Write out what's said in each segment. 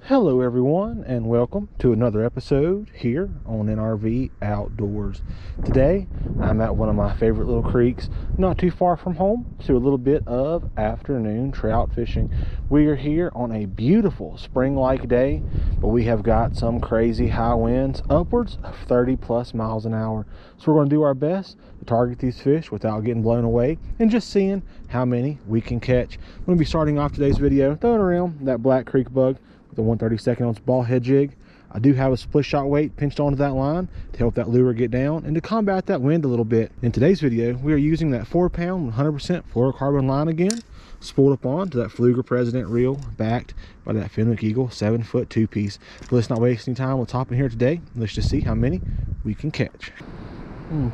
Hello everyone, and welcome to another episode here on NRV Outdoors. Today I'm at one of my favorite little creeks not too far from home to a little bit of afternoon trout fishing. We are here on a beautiful spring-like day, but we have got some crazy high winds, upwards of 30 plus miles an hour. So we're going to do our best to target these fish without getting blown away and just seeing how many we can catch. I'm going to be starting off today's video throwing around that black creek bug with a 1/32 ounce ball head jig. I do have a split shot weight pinched onto that line to help that lure get down and to combat that wind a little bit. In today's video, we are using that 4-pound 100% fluorocarbon line again, spooled up on to that Pfluger President reel, backed by that Fenwick Eagle 7-foot 2-piece. But let's not waste any time. Let's hop in here today. Let's just see how many we can catch.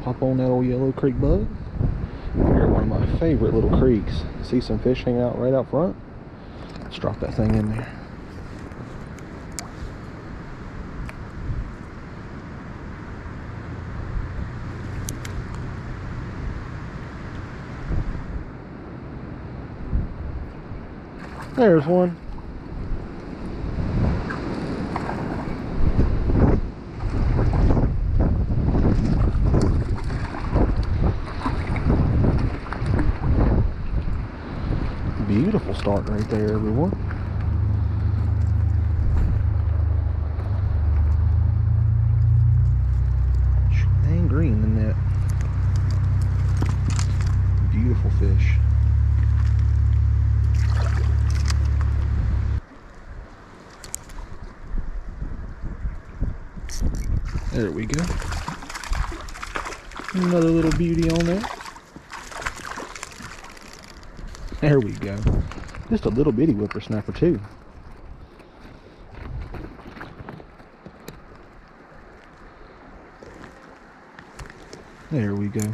Pop on that old yellow creek bug. Here, one of my favorite little creeks. See some fish hanging out right out front. Let's drop that thing in there. There's one. Beautiful start right there, everyone. Dang green in that. Beautiful fish. There we go. Another little beauty on there. There we go. Just a little bitty whippersnapper too. There we go.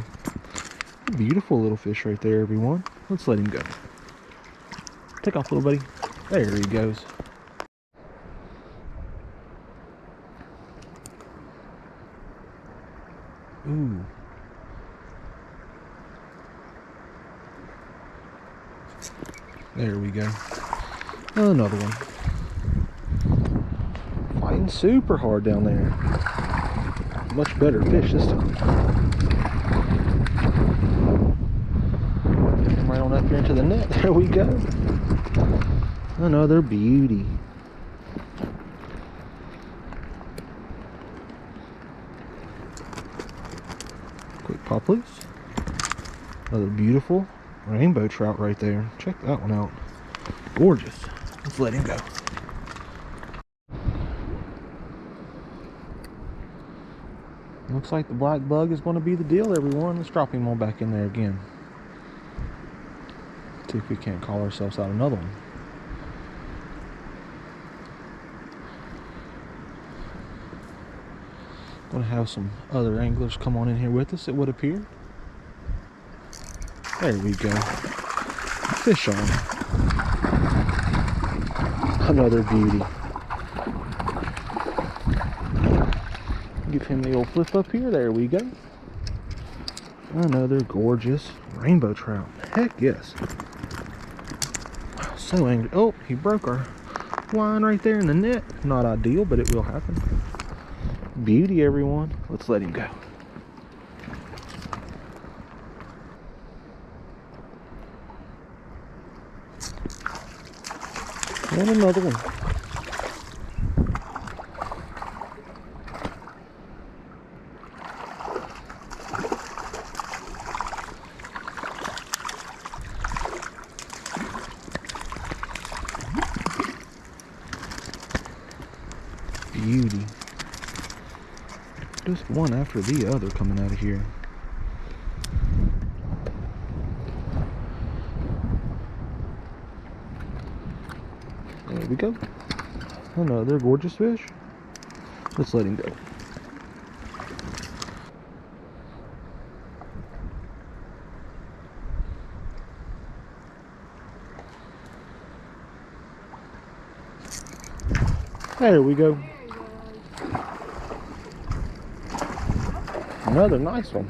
Beautiful little fish right there, everyone. Let's let him go. Take off, little buddy. There he goes. Ooh. There we go. Another one. Fighting super hard down there. Much better fish this time. Get him right on up here into the net. There we go. Another beauty. Quick pop loose. Another beautiful rainbow trout right there. Check that one out. Gorgeous. Let's let him go. Looks like the black bug is going to be the deal, everyone. Let's drop him on back in there again. See if we can't call ourselves out another one. Going to have some other anglers come on in here with us, it would appear. There we go. Fish on. Another beauty. Give him the old flip up here. There we go. Another gorgeous rainbow trout. Heck yes. So angry. Oh, he broke our line right there in the net. Not ideal, but it will happen. Beauty, everyone. Let's let him go. And another one. Beauty. Just one after the other coming out of here. There we go. Another gorgeous fish. Let's let him go. There we go. Another nice one.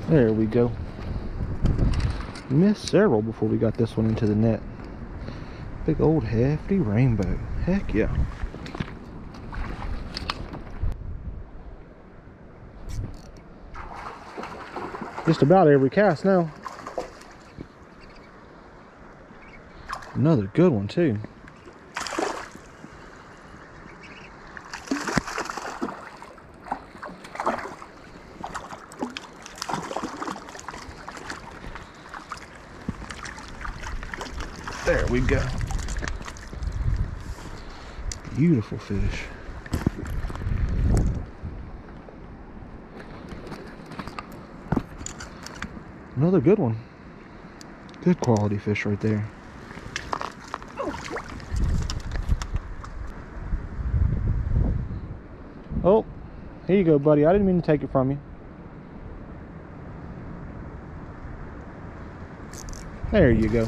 There we go. Missed several before we got this one into the net. Big old hefty rainbow. Heck yeah. Just about every cast now. Another good one too. There we go. Beautiful fish. Another good one. Good quality fish right there. Oh, here you go, buddy. I didn't mean to take it from you. There you go.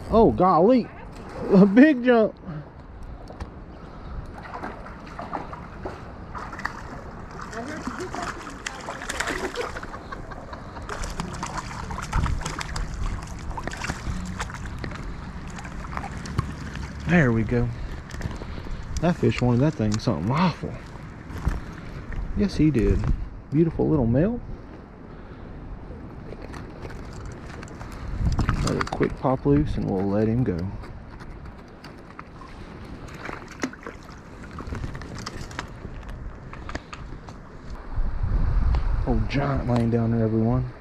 Oh, golly. A big jump. There we go. That fish wanted that thing something awful. Yes, he did. Beautiful little male. Let it quick pop loose and we'll let him go. Oh, giant laying down there, everyone.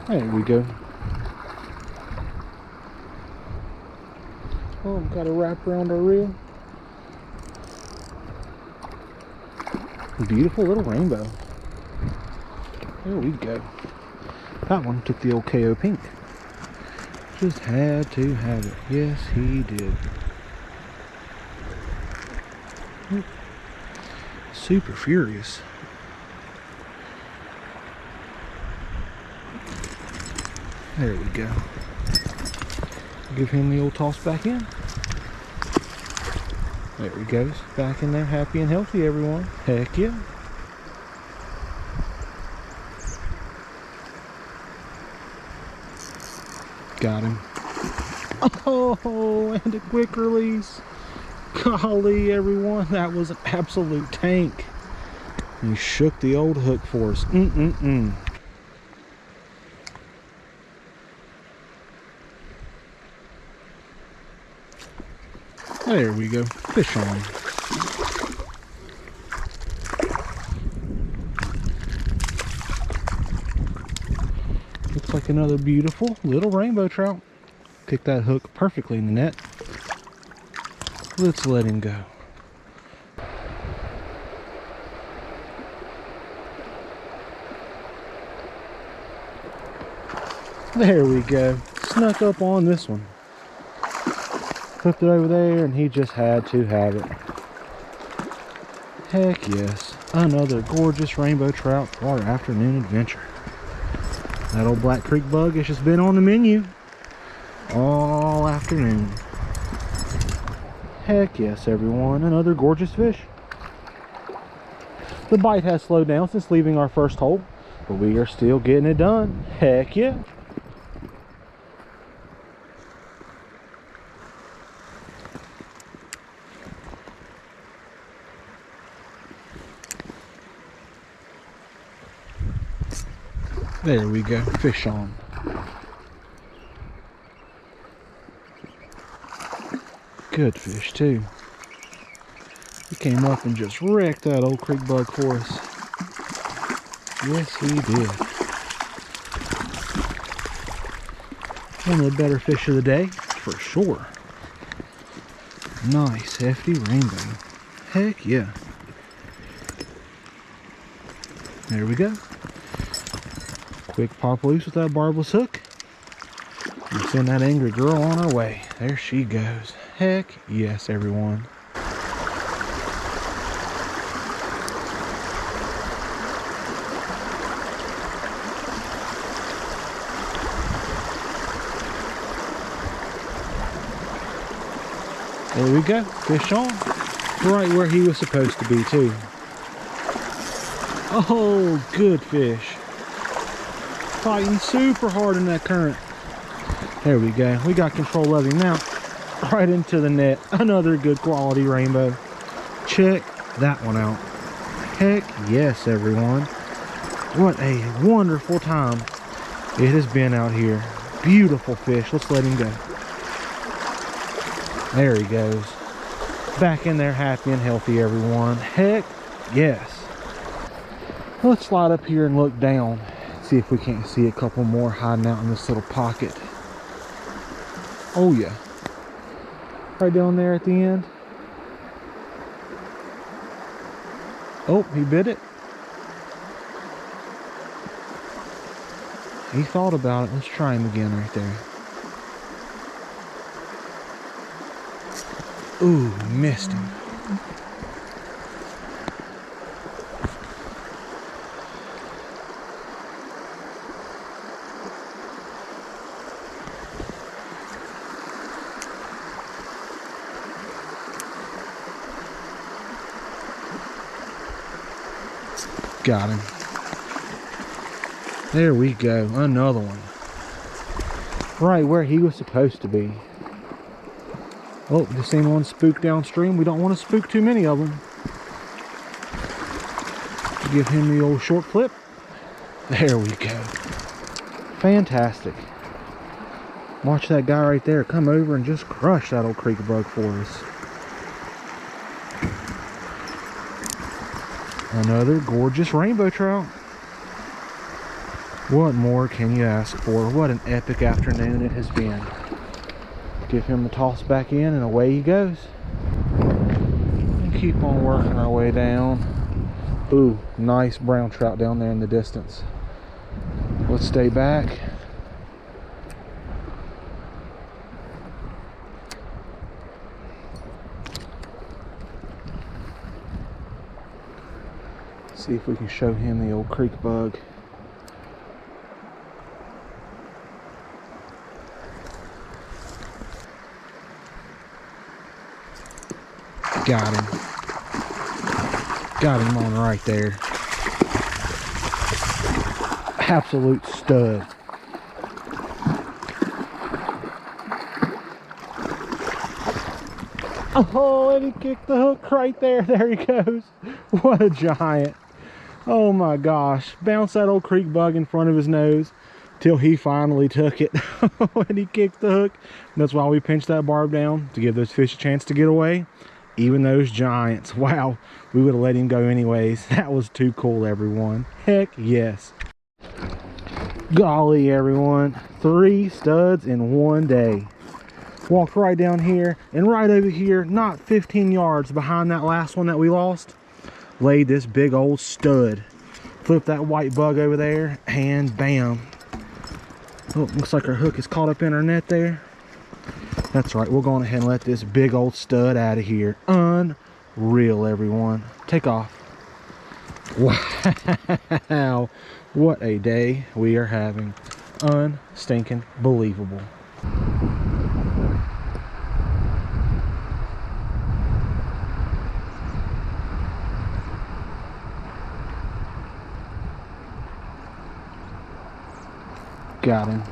There we go. Oh, got a wrap around our reel. Beautiful little rainbow. There we go. That one took the old KO pink. Just had to have it. Yes, he did. Super furious. There we go. Give him the old toss back in. There he goes. Back in there, happy and healthy, everyone. Heck yeah. Got him. Oh, and a quick release. Golly, everyone. That was an absolute tank. He shook the old hook for us. There we go. Fish on. Looks like another beautiful little rainbow trout. Kicked that hook perfectly in the net. Let's let him go. There we go. Snuck up on this one. Flipped it over there and he just had to have it. Heck yes. Another gorgeous rainbow trout for our afternoon adventure. That old Black Creek bug has just been on the menu all afternoon. Heck yes, everyone. Another gorgeous fish. The bite has slowed down since leaving our first hole, but we are still getting it done. Heck yeah. There we go, fish on. Good fish too. He came up and just wrecked that old creek bug for us. Yes, he did. One of the better fish of the day, for sure. Nice, hefty rainbow. Heck yeah. There we go. Quick pop loose with that barbless hook and send that angry girl on her way. There she goes. Heck yes, everyone. There we go, fish on. Right where he was supposed to be too. Oh, good fish. Fighting super hard in that current. There we go, we got control of him now. Right into the net, another good quality rainbow. Check that one out. Heck yes, everyone. What a wonderful time it has been out here. Beautiful fish, let's let him go. There he goes. Back in there happy and healthy, everyone. Heck yes. Let's slide up here and look down. See if we can't see a couple more hiding out in this little pocket. Oh yeah. Right down there at the end. Oh, he bit it. He thought about it. Let's try him again right there. Ooh, missed him. Got him. There we go, another one. Right where he was supposed to be. Oh, the same one spooked downstream. We don't want to spook too many of them. Give him the old short flip. There we go. Fantastic. Watch that guy right there come over and just crush that old creek bug for us. Another gorgeous rainbow trout. What more can you ask for? What an epic afternoon it has been. Give him the toss back in and away he goes. And keep on working our way down. Ooh, nice brown trout down there in the distance. Let's stay back. See if we can show him the old creek bug. Got him. Got him on right there. Absolute stud. Oh, and he kicked the hook right there. There he goes. What a giant. Oh my gosh. Bounced that old creek bug in front of his nose till he finally took it. And he kicked the hook. And that's why we pinched that barb down, to give those fish a chance to get away. Even those giants. Wow, we would have let him go anyways. That was too cool, everyone. Heck yes. Golly, everyone. 3 studs in one day. Walked right down here and right over here, not 15 yards behind that last one that we lost, laid this big old stud. Flipped that white bug over there and bam. Oh, looks like our hook is caught up in our net there. That's right, we're going ahead and let this big old stud out of here. Unreal, everyone. Take off. Wow, what a day we are having. Unstinking believable. Got him.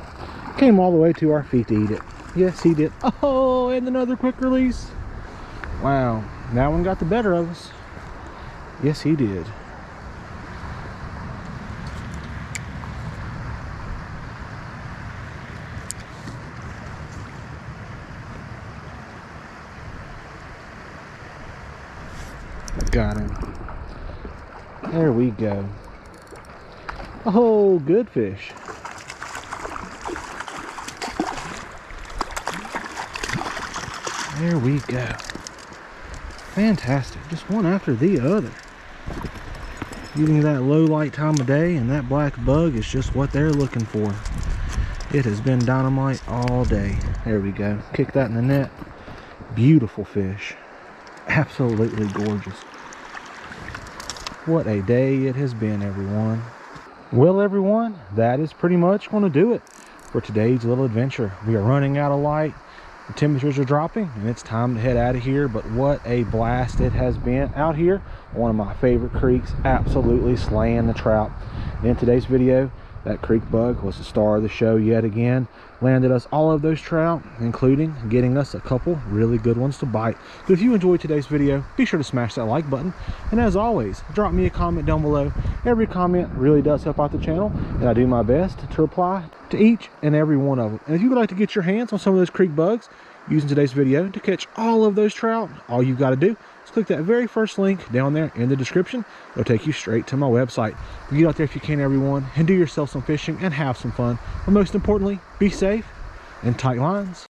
Came all the way to our feet to eat it. Yes, he did. Oh, and another quick release. Wow, that one got the better of us. Yes, he did. Got him. There we go. Oh, good fish. There we go. Fantastic. Just one after the other. Getting that low light time of day, and that black bug is just what they're looking for. It has been dynamite all day. There we go. Kick that in the net. Beautiful fish. Absolutely gorgeous. What a day it has been, everyone. Well, everyone, that is pretty much going to do it for today's little adventure. We are running out of light. The temperatures are dropping and it's time to head out of here. But what a blast it has been out here. One of my favorite creeks, absolutely slaying the trout. In today's video, that creek bug was the star of the show yet again. Landed us all of those trout, including getting us a couple really good ones to bite. But if you enjoyed today's video, be sure to smash that like button. And as always, drop me a comment down below. Every comment really does help out the channel, and I do my best to reply to each and every one of them. And if you would like to get your hands on some of those creek bugs using today's video to catch all of those trout, all you've got to do is click that very first link down there in the description. It'll take you straight to my website. Get out there if you can, everyone, and do yourself some fishing and have some fun. But most importantly, be safe and tight lines.